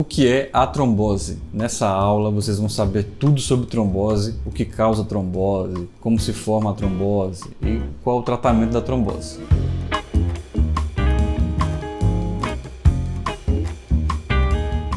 O que é a trombose? Nessa aula vocês vão saber tudo sobre trombose, o que causa trombose, como se forma a trombose e qual o tratamento da trombose.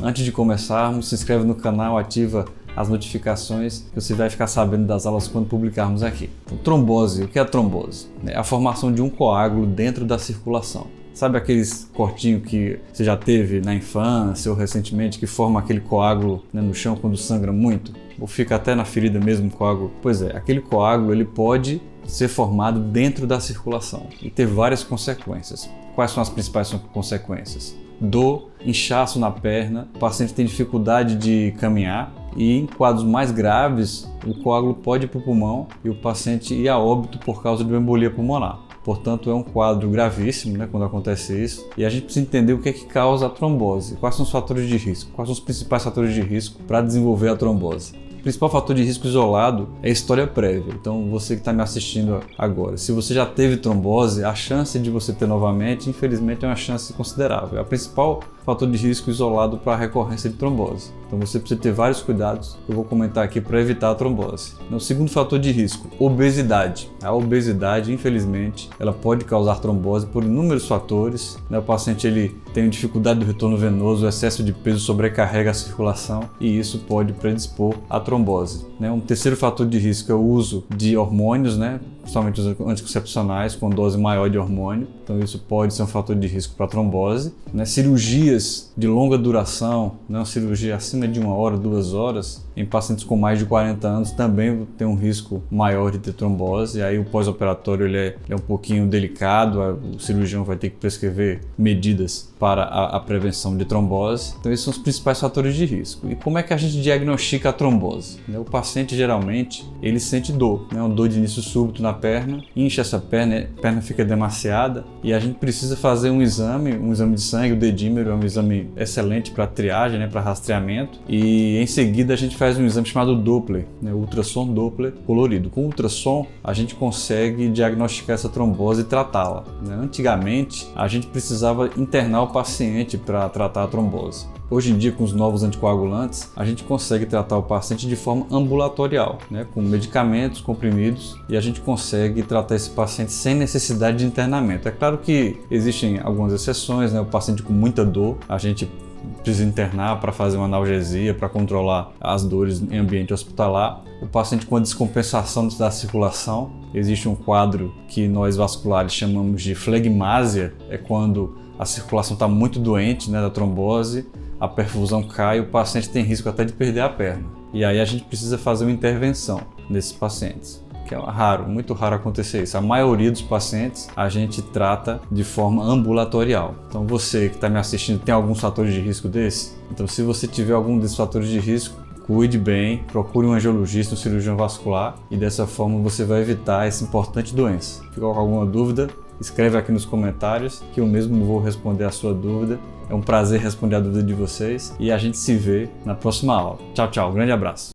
Antes de começarmos, se inscreve no canal, ativa as notificações que você vai ficar sabendo das aulas quando publicarmos aqui. Então, trombose, o que é a trombose? É a formação de um coágulo dentro da circulação. Sabe aqueles cortinhos que você já teve na infância ou recentemente que forma aquele coágulo, né, no chão quando sangra muito? Ou fica até na ferida mesmo o coágulo? Pois é, aquele coágulo ele pode ser formado dentro da circulação e ter várias consequências. Quais são as principais consequências? Dor, inchaço na perna, o paciente tem dificuldade de caminhar e em quadros mais graves o coágulo pode ir para o pulmão e o paciente ir a óbito por causa de uma embolia pulmonar. Portanto, é um quadro gravíssimo, né, quando acontece isso. E a gente precisa entender o que é que causa a trombose. Quais são os fatores de risco? Quais são os principais fatores de risco para desenvolver a trombose? O principal fator de risco isolado é a história prévia. Então, você que está me assistindo agora, se você já teve trombose, a chance de você ter novamente, infelizmente, é uma chance considerável. É o principal fator de risco isolado para a recorrência de trombose. Então, você precisa ter vários cuidados que eu vou comentar aqui para evitar a trombose. O segundo fator de risco, obesidade. A obesidade, infelizmente, ela pode causar trombose por inúmeros fatores. O paciente ele tem dificuldade do retorno venoso, o excesso de peso sobrecarrega a circulação e isso pode predispor à trombose. Um terceiro fator de risco é o uso de hormônios, principalmente os anticoncepcionais com dose maior de hormônio. Então isso pode ser um fator de risco para trombose. Cirurgias de longa duração, uma cirurgia acima de 1 hora, 2 horas, em pacientes com mais de 40 anos também tem um risco maior de ter trombose. E aí o pós-operatório ele é um pouquinho delicado, o cirurgião vai ter que prescrever medidas para a prevenção de trombose. Então esses são os principais fatores de risco. E como é que a gente diagnostica a trombose? O paciente geralmente ele sente dor, uma dor de início súbito na perna, incha essa perna, a perna fica demasiada e a gente precisa fazer um exame de sangue, o dedímero é um exame excelente para triagem, para rastreamento, e em seguida a gente faz um exame chamado Doppler, ultrassom Doppler colorido. Com o ultrassom a gente consegue diagnosticar essa trombose e tratá-la. Antigamente a gente precisava internar o paciente para tratar a trombose. Hoje em dia, com os novos anticoagulantes, a gente consegue tratar o paciente de forma ambulatorial, com medicamentos, comprimidos, e a gente consegue tratar esse paciente sem necessidade de internamento. É claro que existem algumas exceções, o paciente com muita dor, a gente precisa internar para fazer uma analgesia, para controlar as dores em ambiente hospitalar. O paciente com a descompensação da circulação, existe um quadro que nós vasculares chamamos de flegmásia, é quando a circulação está muito doente, da trombose, a perfusão cai e o paciente tem risco até de perder a perna. E aí a gente precisa fazer uma intervenção nesses pacientes, que é raro, muito raro acontecer isso. A maioria dos pacientes a gente trata de forma ambulatorial. Então você que está me assistindo tem alguns fatores de risco desse? Então se você tiver algum desses fatores de risco, cuide bem, procure um angiologista, um cirurgião vascular e dessa forma você vai evitar essa importante doença. Ficou com alguma dúvida? Escreve aqui nos comentários que eu mesmo vou responder a sua dúvida. É um prazer responder a dúvida de vocês e a gente se vê na próxima aula. Tchau, tchau. Grande abraço.